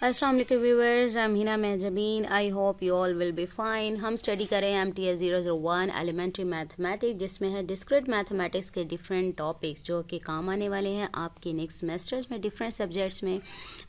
अस्सलाम वालेकुम viewers, I am Hina Mahjabeen. I hope you all will be fine. हम study करें MTS 001 एलिमेंट्री मैथमेटिक्स, जिसमें है डिस्क्रीट मैथमेटिक्स के डिफरेंट टॉपिक्स जो कि काम आने वाले हैं आपके नेक्स्ट सेमेस्टर्स में डिफरेंट सब्जेक्ट्स में।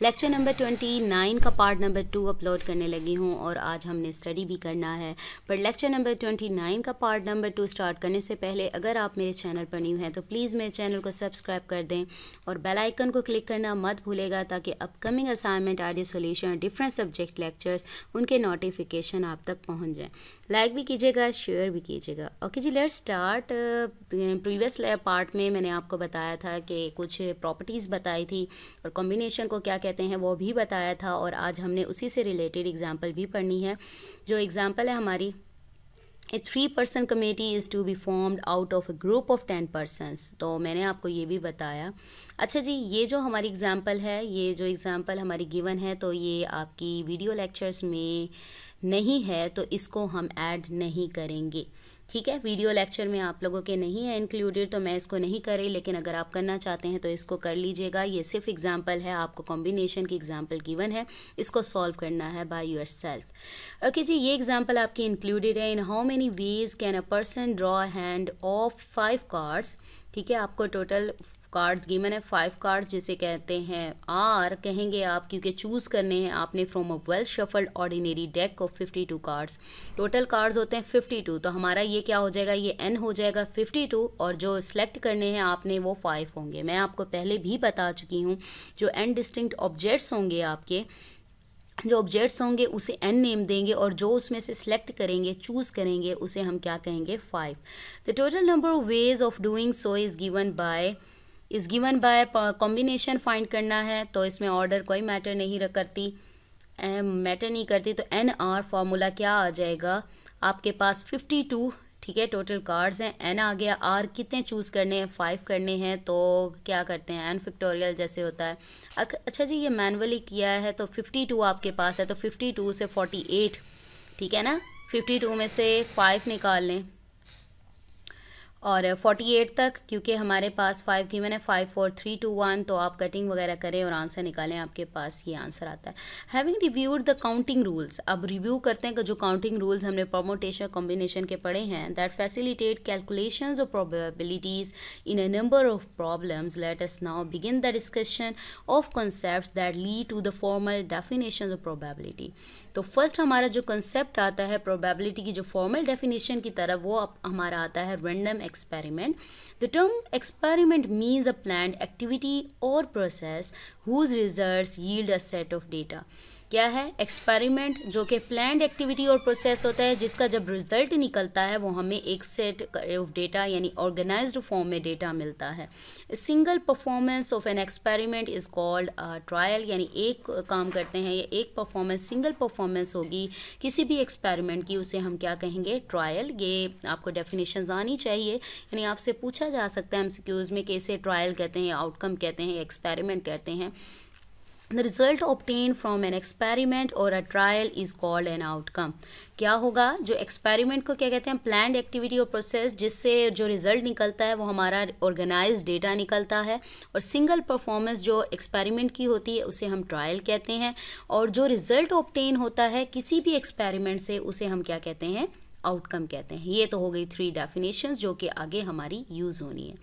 लेक्चर नंबर 29 का पार्ट नंबर 2 अपलोड करने लगी हूँ और आज हमने स्टडी भी करना है। पर लेक्चर नंबर 29 का पार्ट नंबर 2 स्टार्ट करने से पहले अगर आप मेरे चैनल पर न्यू हैं तो प्लीज़ मेरे चैनल को सब्सक्राइब कर दें और बेल आइकन को क्लिक करना मत भूलेगा ताकि upcoming assignment ID solution different subject lectures उनके नोटिफिकेशन आप तक पहुंच जाएं। लाइक भी कीजिएगा, शेयर भी कीजिएगा। Okay ji, let's start. Previous part में मैंने आपको बताया था कि कुछ प्रॉपर्टीज़ बताई थी और कॉम्बिनेशन को क्या कहते हैं वो भी बताया था, और आज हमने उसी से रिलेटेड एग्जाम्पल भी पढ़नी है। जो एग्जाम्पल है हमारी, A 3-person committee is to be formed out of a group of 10 persons। तो मैंने आपको ये भी बताया। अच्छा जी, ये जो हमारी एग्ज़ाम्पल है, ये जो एग्ज़ाम्पल हमारी गिवन है, तो ये आपकी वीडियो लेक्चर्स में नहीं है तो इसको हम ऐड नहीं करेंगे। ठीक है, वीडियो लेक्चर में आप लोगों के नहीं है इंक्लूडेड तो मैं इसको नहीं कर रही, लेकिन अगर आप करना चाहते हैं तो इसको कर लीजिएगा। ये सिर्फ एग्जांपल है, आपको कॉम्बिनेशन की एग्जांपल गिवन है, इसको सॉल्व करना है बाय योरसेल्फ। ओके जी, ये एग्जांपल आपकी इंक्लूडेड है। In how many ways can a person draw hand of 5 cards. ठीक है, आपको टोटल कार्ड्स गिवन है 5 कार्ड्स, जिसे कहते हैं आर कहेंगे आप, क्योंकि चूज़ करने हैं आपने from a well shuffled ordinary deck of 52 cards. Total cards होते हैं 52, तो हमारा ये क्या हो जाएगा, ये n हो जाएगा 52, और जो सिलेक्ट करने हैं आपने वो 5 होंगे। मैं आपको पहले भी बता चुकी हूँ, जो n डिस्टिंक्ट ऑब्जेक्ट्स होंगे आपके, जो ऑब्जेक्ट्स होंगे उसे n नेम देंगे और जो उसमें से सिलेक्ट करेंगे, चूज़ करेंगे, उसे हम क्या कहेंगे 5। The total number of ways of doing so is given by combination find करना है, तो इसमें ऑर्डर कोई मैटर नहीं करती। तो NR फार्मूला क्या आ जाएगा आपके पास 52। ठीक है, टोटल कार्ड्स हैं, n आ गया, r कितने चूज़ करने हैं, 5 करने हैं, तो क्या करते हैं n फैक्टोरियल जैसे होता है। अच्छा जी, ये मैनुअली किया है तो 52 आपके पास है, तो 52 से 48, ठीक है ना, 52 में से 5 निकाल लें और 48 तक, क्योंकि हमारे पास 5 की मैंने 5 4 3 2 1, तो आप कटिंग वगैरह करें और आंसर निकालें, आपके पास ये आंसर आता है। Having reviewed the counting rules, अब रिव्यू करते हैं कि जो काउंटिंग रूल्स हमने परमुटेशन कॉम्बिनेशन के पढ़े हैं, that facilitate calculations of probabilities in a number of problems. Let us now begin the discussion of concepts that lead to the formal definition of probability. तो first हमारा जो concept आता है probability की जो फॉर्मल डेफिनेशन की तरफ, वो हमारा आता है random experiment. The term experiment means a planned activity और process whose results yield a set of data. क्या है एक्सपेरिमेंट, जो कि प्लान्ड एक्टिविटी और प्रोसेस होता है, जिसका जब रिजल्ट निकलता है वो हमें एक सेट ऑफ डेटा यानी ऑर्गेनाइज्ड फॉर्म में डेटा मिलता है। Single performance of an experiment is called trial, यानी एक काम करते हैं या एक परफॉर्मेंस, सिंगल परफॉर्मेंस होगी किसी भी एक्सपेरिमेंट की, उसे हम क्या कहेंगे, ट्रायल। ये आपको डेफिनेशंस आनी चाहिए, यानी आपसे पूछा जा सकता है MCQs में कि इसे ट्रायल कहते हैं या आउटकम कहते हैं या एक्सपेरिमेंट कहते हैं। The result obtained from an experiment or a trial is called an outcome। क्या होगा, जो एक्सपेरिमेंट को क्या कहते हैं, प्लान्ड एक्टिविटी और प्रोसेस, जिससे जो रिजल्ट निकलता है वो हमारा ऑर्गेनाइज्ड डेटा निकलता है, और सिंगल परफॉर्मेंस जो एक्सपेरिमेंट की होती है उसे हम ट्रायल कहते हैं, और जो रिजल्ट ऑब्टेन होता है किसी भी एक्सपेरिमेंट से उसे हम क्या कहते हैं, आउटकम कहते हैं। ये तो हो गई 3 डेफिनेशंस जो कि आगे हमारी यूज़ होनी है।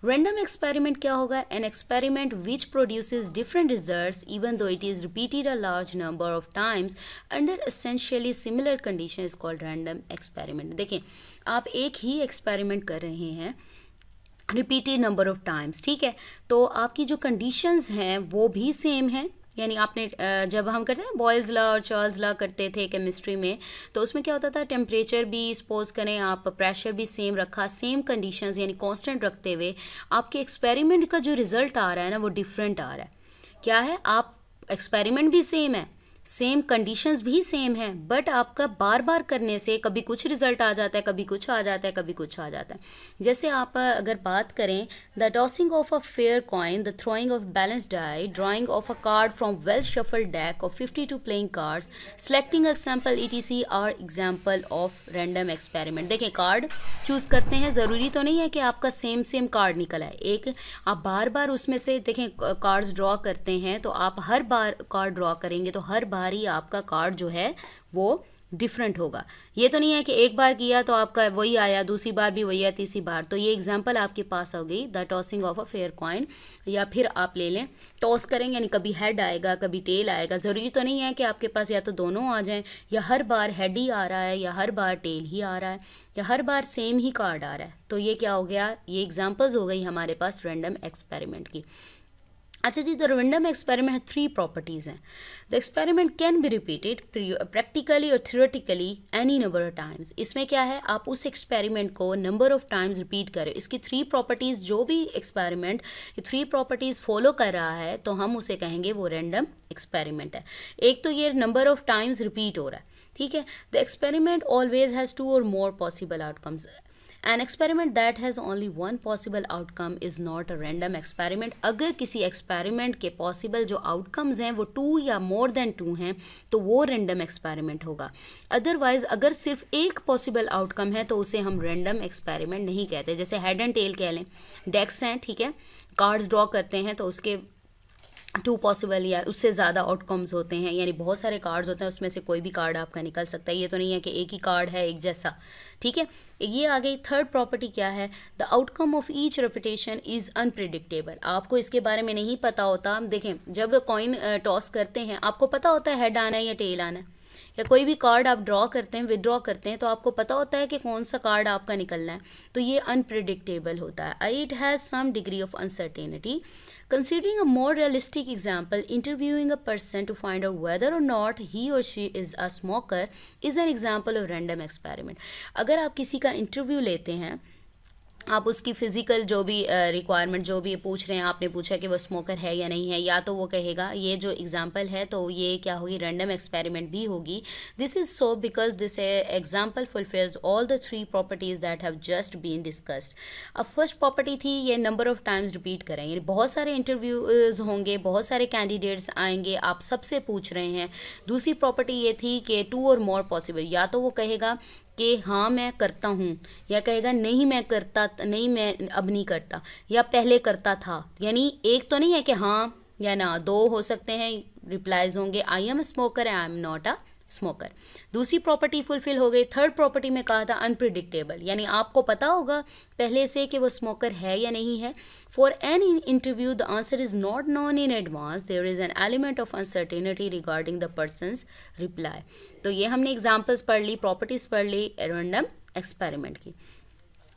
रैंडम एक्सपेरिमेंट क्या होगा, an experiment which produces different results even though it is repeated a large number of times under essentially similar condition is called random experiment. देखें, आप एक ही एक्सपेरिमेंट कर रहे हैं रिपीटेड नंबर ऑफ टाइम्स, ठीक है, तो आपकी जो कंडीशंस हैं वो भी सेम हैं। यानी आपने जब हम करते हैं बॉयल्स लॉ और चार्ल्स लॉ करते थे केमिस्ट्री में, तो उसमें क्या होता था, टेम्परेचर भी सपोज करें आप, प्रेशर भी सेम रखा, सेम कंडीशंस यानी कांस्टेंट रखते हुए आपके एक्सपेरिमेंट का जो रिजल्ट आ रहा है ना वो डिफरेंट आ रहा है। क्या है, आप एक्सपेरिमेंट भी सेम है, सेम कंडीशंस भी सेम हैं, बट आपका बार बार करने से कभी कुछ रिजल्ट आ जाता है, कभी कुछ आ जाता है, कभी कुछ आ जाता है। जैसे आप अगर बात करें, the tossing of a fair coin, the throwing of balance die, drawing of a card from well shuffled deck of 52 playing cards, selecting a sample ETC are example of random experiment. देखें, card choose करते हैं, ज़रूरी तो नहीं है कि आपका same card निकल आए। एक आप बार बार उसमें से देखें कार्ड्स ड्रॉ करते हैं, तो आप हर बार कार्ड ड्रॉ करेंगे तो हर बार ही आपका कार्ड जो है वो डिफरेंट होगा। ये तो नहीं है कि एक बार किया तो आपका वही आया, दूसरी बार भी वही आया, तीसरी बार। तो ये एग्जांपल आपके पास हो गई the tossing of a fair coin. या फिर आप ले लें, टॉस करेंगे यानी कभी हेड आएगा, कभी टेल आएगा। ज़रूरी तो नहीं है कि आपके पास या तो दोनों आ जाएं, या हर बार हेड ही आ रहा है, या हर बार टेल ही आ रहा है, या हर बार सेम ही कार्ड आ रहा है। तो ये क्या हो गया, ये एग्जाम्पल्स हो गई हमारे पास रैंडम एक्सपेरिमेंट की। अच्छा जी, द रैंडम एक्सपेरिमेंट है 3 प्रॉपर्टीज़ हैं। The experiment can be repeated practically और theoretically any number of times. इसमें क्या है, आप उस एक्सपेरिमेंट को नंबर ऑफ टाइम्स रिपीट करें। इसकी 3 प्रॉपर्टीज़, जो भी एक्सपेरिमेंट ये 3 प्रॉपर्टीज़ फॉलो कर रहा है तो हम उसे कहेंगे वो रैंडम एक्सपेरिमेंट है। एक तो ये नंबर ऑफ टाइम्स रिपीट हो रहा है, ठीक है। द एक्सपेरिमेंट ऑलवेज हैज़ 2 और मोर possible outcomes. An experiment that has only one possible outcome is not a random experiment। अगर किसी एक्सपेरिमेंट के पॉसिबल जो आउटकम्स हैं वो 2 या मोर देन 2 हैं तो वो रैंडम एक्सपेरिमेंट होगा। अदरवाइज अगर सिर्फ एक पॉसिबल आउटकम है तो उसे हम रैंडम एक्सपेरिमेंट नहीं कहते। जैसे हेड एंड टेल कह लें, डेक्स हैं, ठीक है, कार्ड्स ड्रॉ करते हैं तो उसके 2 पॉसिबल या उससे ज़्यादा आउटकम्स होते हैं, यानी बहुत सारे कार्ड्स होते हैं, उसमें से कोई भी कार्ड आपका निकल सकता है। ये तो नहीं है कि एक ही कार्ड है एक जैसा, ठीक है। ये आ गई थर्ड प्रॉपर्टी। क्या है, the outcome of each repetition is unpredictable. आपको इसके बारे में नहीं पता होता। देखें, जब कॉइन टॉस करते हैं आपको पता होता है हेड आना है या टेल आना है, या कोई भी कार्ड आप ड्रॉ करते हैं, विदड्रॉ करते हैं, तो आपको पता होता है कि कौन सा कार्ड आपका निकलना है। तो ये अनप्रिडिक्टेबल होता है। It has some degree of uncertainty. Considering a more realistic example, interviewing a person to find out whether or not he or she is a smoker is an example of random experiment। अगर आप किसी का interview लेते हैं, आप उसकी physical जो भी रिक्वायरमेंट जो भी पूछ रहे हैं, आपने पूछा कि वो स्मोकर है या नहीं है, या तो वो कहेगा, ये जो एग्जांपल है तो ये क्या होगी, रैंडम एक्सपेरिमेंट भी होगी। This is so because this example fulfils all the 3 properties that have just been discussed. अब फर्स्ट प्रॉपर्टी थी ये नंबर ऑफ टाइम्स रिपीट करें, यानी बहुत सारे इंटरव्यूज़ होंगे, बहुत सारे कैंडिडेट्स आएंगे, आप सबसे पूछ रहे हैं। दूसरी प्रॉपर्टी ये थी कि 2 और मोर पॉसिबल, या तो वो कहेगा कि हाँ मैं करता हूँ, या कहेगा नहीं मैं करता नहीं, मैं अब नहीं करता, या पहले करता था। यानी एक तो नहीं है कि हाँ या ना, 2 हो सकते हैं रिप्लाईज होंगे, I am smoker, I am not a smoker. दूसरी प्रॉपर्टी फुलफिल हो गई। थर्ड प्रॉपर्टी में कहा था अनप्रिडिक्टेबल, यानी आपको पता होगा पहले से कि वो स्मोकर है या नहीं है। For an interview the answer is not known in advance, there is an element of uncertainty regarding the person's reply. तो ये हमने एग्जाम्पल्स पढ़ ली, प्रॉपर्टीज पढ़ ली रैंडम एक्सपेरिमेंट की।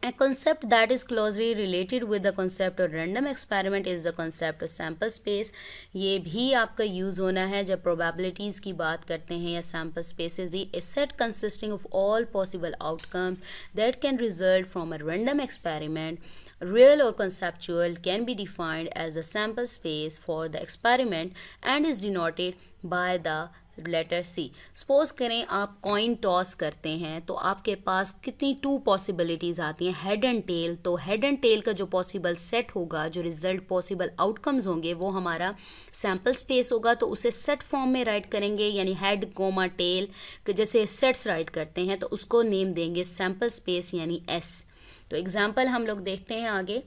A concept that is closely related with the concept of random experiment is the concept of sample space। ये भी आपका यूज़ होना है जब probabilities की बात करते हैं, या sample spaces भी। A set consisting of all possible outcomes that can result from a random experiment, real or conceptual, can be defined as a sample space for the experiment and is denoted by the letter C. Suppose करें आप coin toss करते हैं तो आपके पास कितनी 2 possibilities आती हैं, head and tell. तो हेड एंड टेल का जो पॉसिबल सेट होगा, जो रिजल्ट पॉसिबल आउटकम्स होंगे, वो हमारा सैम्पल स्पेस होगा। तो उसे सेट फॉर्म में राइट करेंगे, यानी हेड कोमा टेल जैसे सेट्स राइट करते हैं, तो उसको नेम देंगे सैम्पल स्पेस यानी एस। तो एग्जाम्पल हम लोग देखते हैं आगे।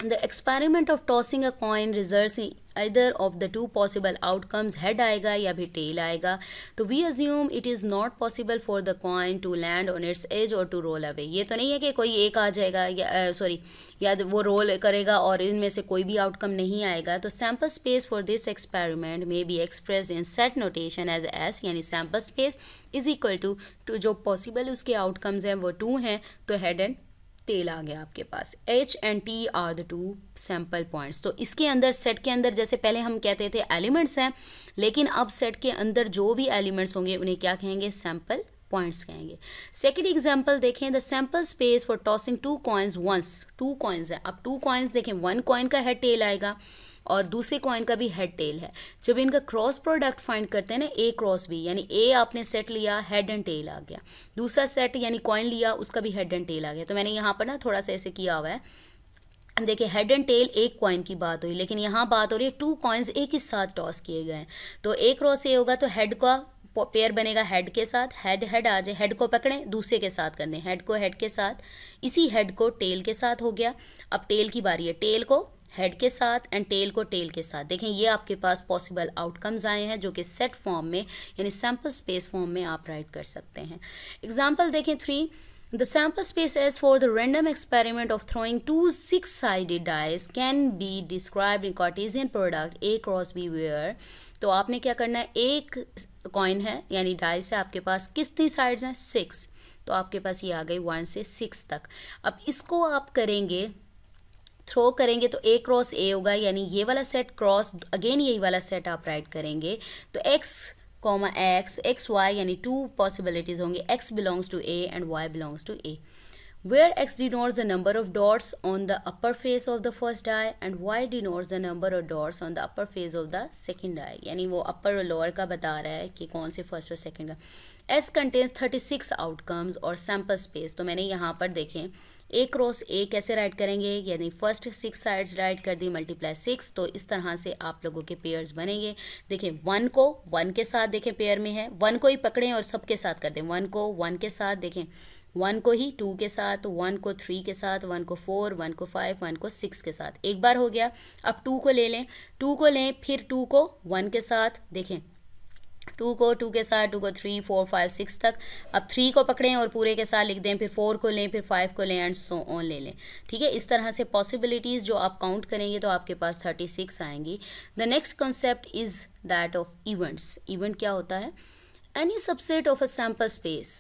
The experiment of tossing a coin results in either of the 2 possible outcomes, head आएगा या भी tail आएगा। तो we assume it is not possible for the coin to land on its edge or to roll away। ये तो नहीं है कि कोई एक आ जाएगा या या वो रोल करेगा और इनमें से कोई भी आउटकम नहीं आएगा। तो sample space for this experiment may be expressed in set notation as S, यानी sample space is equal to जो possible उसके आउटकम्स हैं वो 2 हैं, तो head and टेल आ गया आपके पास। H and T are the 2 sample points. तो इसके अंदर सेट के अंदर जैसे पहले हम कहते थे एलिमेंट्स हैं, लेकिन अब सेट के अंदर जो भी एलिमेंट्स होंगे उन्हें क्या कहेंगे, सैम्पल पॉइंट्स कहेंगे। सेकंड एग्जांपल देखें, the sample space for tossing 2 coins once. 2 coins है, अब 2 कॉइन्स देखें, 1 कॉइन का हेड टेल आएगा, और दूसरे कॉइन का भी हेड टेल है। जब इनका क्रॉस प्रोडक्ट फाइंड करते हैं ना, ए क्रॉस बी, यानी ए आपने सेट लिया, हेड एंड टेल आ गया, दूसरा सेट यानी कॉइन लिया, उसका भी हेड एंड टेल आ गया। तो मैंने यहाँ पर ना थोड़ा सा ऐसे किया हुआ है, देखिए हेड एंड टेल एक कॉइन की बात हुई, लेकिन यहाँ बात हो रही है 2 कॉइन्स एक ही साथ टॉस किए गए हैं। तो ए क्रॉस ए होगा तो हेड का पेयर बनेगा हेड के साथ, हेड हेड आ जाए, हेड को पकड़ें दूसरे के साथ करने, हेड को हेड के साथ, इसी हेड को टेल के साथ हो गया। अब टेल की बारी है, टेल को हेड के साथ एंड टेल को टेल के साथ। देखें ये आपके पास पॉसिबल आउटकम्स आए हैं जो कि सेट फॉर्म में यानी सैम्पल स्पेस फॉर्म में आप राइट कर सकते हैं। एग्जाम्पल देखें 3, the sample space as for the random experiment of throwing 2 6-sided dice can be described in Cartesian product A cross B where, तो आपने क्या करना है, एक कॉइन है यानी डाइस है, आपके पास कितनी साइड्स हैं 6, तो आपके पास ये आ गई 1 से 6 तक। अब इसको आप करेंगे थ्रो करेंगे तो A क्रॉस A होगा, यानी ये वाला सेट क्रॉस अगेन यही वाला सेट आप राइट करेंगे तो x एक्स एक्स वाई यानी 2 पॉसिबिलिटीज़ होंगी, x belongs to A and y belongs to A, where x denotes the number of dots on the upper face of the first die and y denotes the number of dots on the upper face of the second die, यानी वो अपर और lower का बता रहा है कि कौन से फर्स्ट और सेकंड का। S contains 36 आउटकम्स और सैम्पल स्पेस, तो मैंने यहाँ पर देखें A क्रॉस A कैसे राइट करेंगे, यानी फर्स्ट 6 साइड्स राइट कर दी मल्टीप्लाई 6, तो इस तरह से आप लोगों के पेयर्स बनेंगे। देखें 1 को 1 के साथ देखें पेयर में है, 1 को ही पकड़ें और सबके साथ कर दें, 1 को 1 के साथ, देखें 1 को ही 2 के साथ, 1 को 3 के साथ, 1 को 4, 1 को 5, 1 को 6 के साथ, एक बार हो गया। अब 2 को ले लें, 2 को लें, फिर 2 को 1 के साथ, देखें 2 को 2 के साथ, 2 को 3 4 5 6 तक। अब 3 को पकड़ें और पूरे के साथ लिख दें, फिर 4 को लें, फिर 5 को लें एंड सो ऑन ले लें। ठीक है, इस तरह से पॉसिबिलिटीज़ जो आप काउंट करेंगे तो आपके पास 36 आएंगी। The next concept is that of events. Event क्या होता है, any subset of a sample space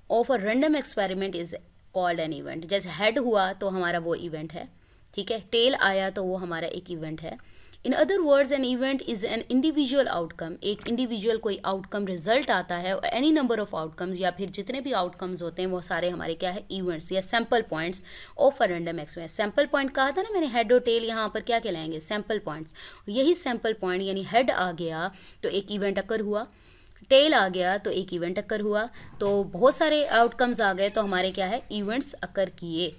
of a random experiment is called an event. जैसे हेड हुआ तो हमारा वो इवेंट है, ठीक है, टेल आया तो वो हमारा एक इवेंट है। In other words an event is an individual outcome, एक इंडिविजुअल कोई आउटकम रिजल्ट आता है, और एनी नंबर ऑफ आउटकम्स या फिर जितने भी आउटकम्स होते हैं वो सारे हमारे क्या है, इवेंट्स या sample points of a random experiment. Sample point कहा था ना मैंने, हेड और टेल, यहाँ पर क्या कहलाएंगे, सैम्पल पॉइंट्स। यही सैम्पल पॉइंट यानी हेड आ गया तो एक इवेंट अकर हुआ, टेल आ गया तो एक इवेंट अकर हुआ, तो बहुत सारे आउटकम्स आ गए तो हमारे क्या है, इवेंट्स अकर किए।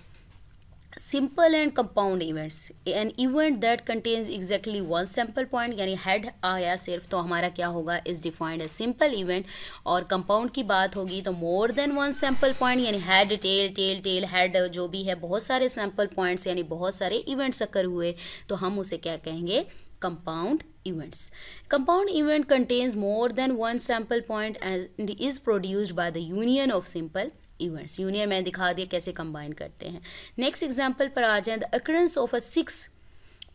Simple and compound events, an event that contains exactly 1 sample point, यानी हेड आया सिर्फ तो हमारा क्या होगा, is defined as simple event. और कंपाउंड की बात होगी तो मोर देन 1 सैम्पल पॉइंट, यानी head tail tail tail head जो भी है, बहुत सारे सैम्पल पॉइंट्स यानी बहुत सारे इवेंट्स अकर हुए, तो हम उसे क्या कहेंगे, compound events. Compound event contains more than 1 sample point and is produced by the union of simple events. Union मैंने दिखा दिया कैसे combine करते हैं। Next example पर आ जाएं, the occurrence of a 6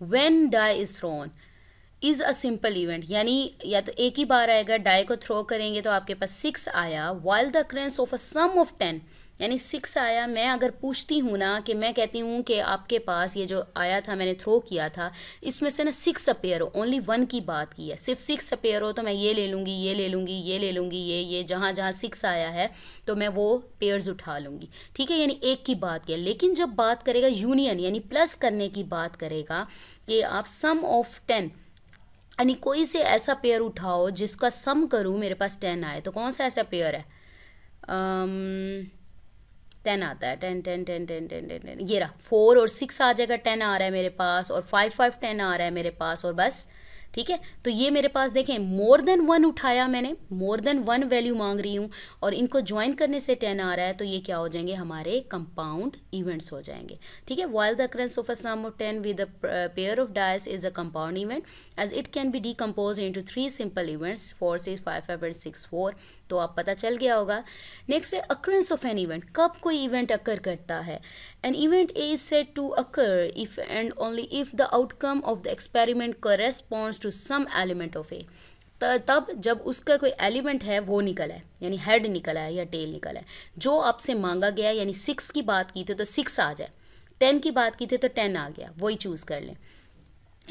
when die is thrown is a simple event, यानी या तो एक ही बार आएगा, डाई को थ्रो करेंगे तो आपके पास 6 आया, while the occurrence of a sum of 10 यानी 6 आया। मैं अगर पूछती हूँ ना कि मैं कहती हूँ कि आपके पास ये जो आया था मैंने थ्रो किया था, इसमें से ना 6 अपेयर हो, ओनली 1 की बात की है, सिर्फ 6 अपेयर हो तो मैं ये ले लूँगी, ये ले लूँगी, ये ले लूँगी, ये जहाँ जहाँ 6 आया है तो मैं वो पेयर्स उठा लूँगी। ठीक है, यानी एक की बात की है। लेकिन जब बात करेगा यूनियन यानी प्लस करने की बात करेगा कि आप सम ऑफ 10 यानी कोई से ऐसा पेयर उठाओ जिसका सम करूँ मेरे पास 10 आए, तो कौन सा ऐसा पेयर है, 10 आता है, 10 10 10 10 10 10 10, ये रहा 4 और 6 आ जाएगा, 10 आ रहा है मेरे पास, और 5 5 10 आ रहा है मेरे पास, और बस। ठीक है, तो ये मेरे पास देखें मोर देन 1 उठाया मैंने, मोर देन 1 वैल्यू मांग रही हूँ और इनको ज्वाइन करने से 10 आ रहा है, तो ये क्या हो जाएंगे, हमारे कंपाउंड इवेंट्स हो जाएंगे। ठीक है, while the occurrence of a sum of 10 with a pair of dice is a compound event as it can be decomposed into 3 simple events 4 6 5 5 and 6 4, तो आप पता चल गया होगा। नेक्स्ट है occurrence of an event, कब कोई इवेंट अकर करता है। An event A is said to occur if and only if the outcome of the experiment corresponds to some element of A, तब जब उसका कोई एलिमेंट है वो निकला है, यानी हेड निकला है या टेल निकला है, जो आपसे मांगा गया, यानी 6 की बात की थी तो 6 आ जाए, 10 की बात की थी तो 10 आ गया, वही चूज़ कर लें।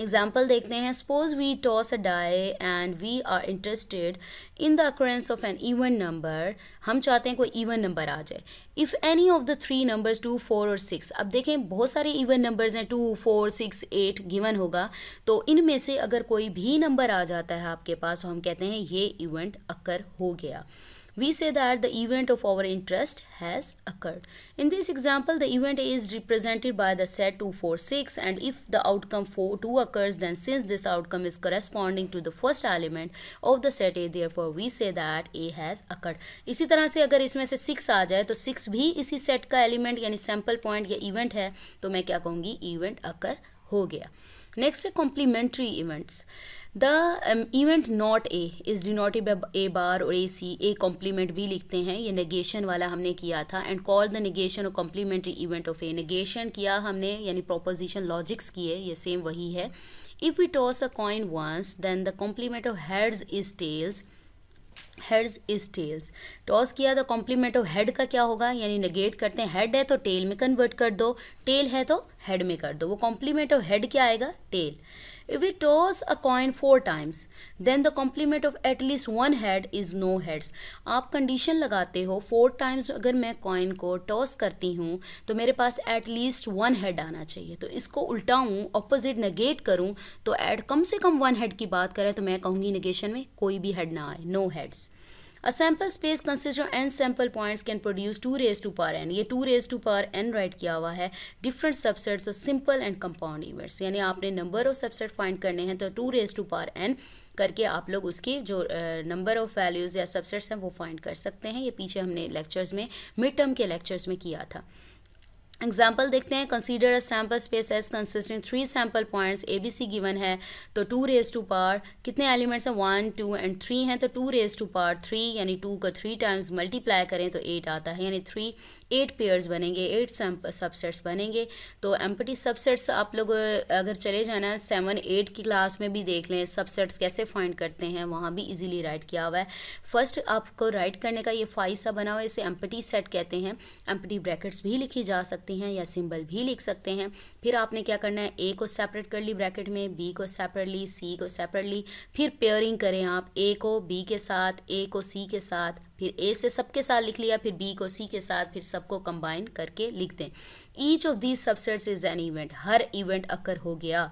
एग्जाम्पल देखते हैं। Suppose we toss a die and we are interested in the occurrence of an even number. हम चाहते हैं कोई इवन नंबर आ जाए। If any of the three numbers 2, 4 और 6, अब देखें बहुत सारे इवन नंबर्स हैं, 2, 4, 6, 8 गिवन होगा, तो इनमें से अगर कोई भी नंबर आ जाता है आपके पास, तो हम कहते हैं ये इवेंट अकर हो गया। We say that the event of our interest has occurred. In this example, the event is represented by the set 2, 4, 6, and if the outcome 2 occurs, then since this outcome is corresponding to the first element of the set A, therefore we say that A has occurred. इसी तरह से अगर इसमें से 6 आ जाए तो 6 भी इसी सेट का एलिमेंट यानी सैम्पल पॉइंट या इवेंट है, तो मैं क्या कहूँगी, इवेंट अकर हो गया। नेक्स्ट है complementary events. The event not A is denoted by A bar और ए सी, ए कॉम्प्लीमेंट भी लिखते हैं, ये नेगेशन वाला हमने किया था। एंड कॉल द नेगेशन और complementary event of A, negation किया हमने यानी प्रोपोजिशन लॉजिक्स किए, ये सेम वही है। If we toss a coin once then the complement of heads is tails, heads is tails. Toss किया तो कॉम्प्लीमेंट ऑफ हेड का क्या होगा, यानी नेगेट करते हैं, हेड है तो टेल में कन्वर्ट कर दो, टेल है तो हेड में कर दो, वो कॉम्प्लीमेंट ऑफ हेड क्या आएगा, tell. If we toss a coin 4 times, then the complement of at least one head is no heads. आप कंडीशन लगाते हो 4 टाइम्स अगर मैं कॉइन को टॉस करती हूँ तो मेरे पास एट लीस्ट 1 हेड आना चाहिए। तो इसको उल्टाऊँ, ऑपोजिट नेगेट करूँ, तो एट कम से कम 1 हेड की बात करें तो मैं कहूँगी नेगेशन में कोई भी हेड ना आए, no heads. A sample space consist of n sample points can produce 2 raised to power n, ये 2 raised to power n right किया हुआ है। Different subsets of simple and compound events, यानी आपने नंबर ऑफ सबसेट फाइंड करने हैं तो 2 raised to power n करके आप लोग उसकी जो नंबर ऑफ वैल्यूज़ या सबसेट्स हैं वो फाइंड कर सकते हैं। ये पीछे हमने लेक्चर्स में, मिड टर्म के लेक्चर्स में किया था। एग्जाम्पल देखते हैं। Consider a sample space as consisting 3 sample points, A B C given है, तो 2 raised to power कितने एलिमेंट्स हैं, 1, 2 एंड 3 हैं, तो 2 raised to power 3 यानी 2 को 3 टाइम्स मल्टीप्लाई करें तो 8 आता है, यानी 8 पेयर्स बनेंगे, 8 सबसेट्स बनेंगे। तो एम्प्टी सबसेट्स आप लोग अगर चले जाना 7, 8 की क्लास में भी देख लें, सबसेट्स कैसे फाइंड करते हैं, वहाँ भी इजीली राइट किया हुआ है। फर्स्ट आपको राइट करने का ये फाई सा बना हुआ है, इसे एम्प्टी सेट कहते हैं। एम्प्टी ब्रैकेट्स भी लिखी जा सकती हैं या सिंबल भी लिख सकते हैं। फिर आपने क्या करना है, ए को सेपरेट कर ली ब्रैकेट में, बी को सेपरेटली, सी को सेपरेटली, फिर पेयरिंग करें आप, ए को बी के साथ, ए को सी के साथ, फिर ए से सबके साथ लिख लिया, फिर बी को सी के साथ, फिर सबको कंबाइन करके लिख दें। Each of these subsets is an event, हर इवेंट अकर हो गया।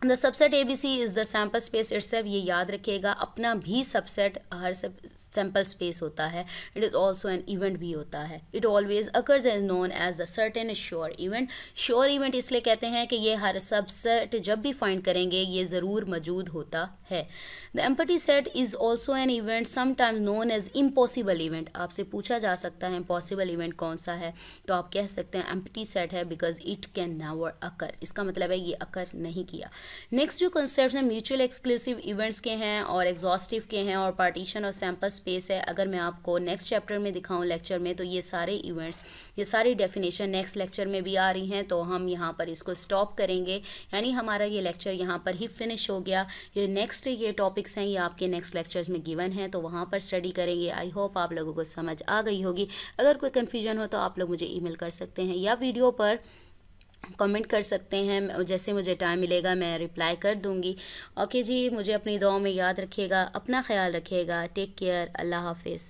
The subset A B C is the sample space itself, ये याद रखिएगा, अपना भी सबसेट हर सैम्पल स्पेस होता है। It is also an event भी होता है। It always occurs as known as the certain sure event. Sure event इसलिए कहते हैं कि ये हर सबसेट जब भी फाइंड करेंगे ये ज़रूर मौजूद होता है। The empty set is also an event sometimes known as impossible event. आपसे पूछा जा सकता है इम्पॉसिबल इवेंट कौन सा है, तो आप कह सकते हैं एम्प्टी सेट है, बिकॉज इट कैन नेवर अकर, इसका मतलब है ये अकर नहीं किया। नेक्स्ट जो कंसेप्ट हैं म्यूचुअल एक्सक्लूसिव इवेंट्स के हैं और एग्जॉस्टिव के हैं और पार्टीशन और सैम्पल स्पेस है। अगर मैं आपको नेक्स्ट चैप्टर में दिखाऊं लेक्चर में, तो ये सारे इवेंट्स, ये सारी डेफिनेशन नेक्स्ट लेक्चर में भी आ रही हैं, तो हम यहाँ पर इसको स्टॉप करेंगे, यानी हमारा ये लेक्चर यहाँ पर ही फिनिश हो गया। ये नेक्स्ट ये टॉपिक्स हैं, ये आपके नेक्स्ट लेक्चर्स में गिवन हैं, तो वहाँ पर स्टडी करेंगे। आई होप आप लोगों को समझ आ गई होगी। अगर कोई कन्फ्यूजन हो तो आप लोग मुझे ईमेल कर सकते हैं या वीडियो पर कमेंट कर सकते हैं, जैसे मुझे टाइम मिलेगा मैं रिप्लाई कर दूंगी। ओके जी, मुझे अपनी दुआओं में याद रखिएगा, अपना ख्याल रखिएगा। टेक केयर, अल्लाह हाफिज़।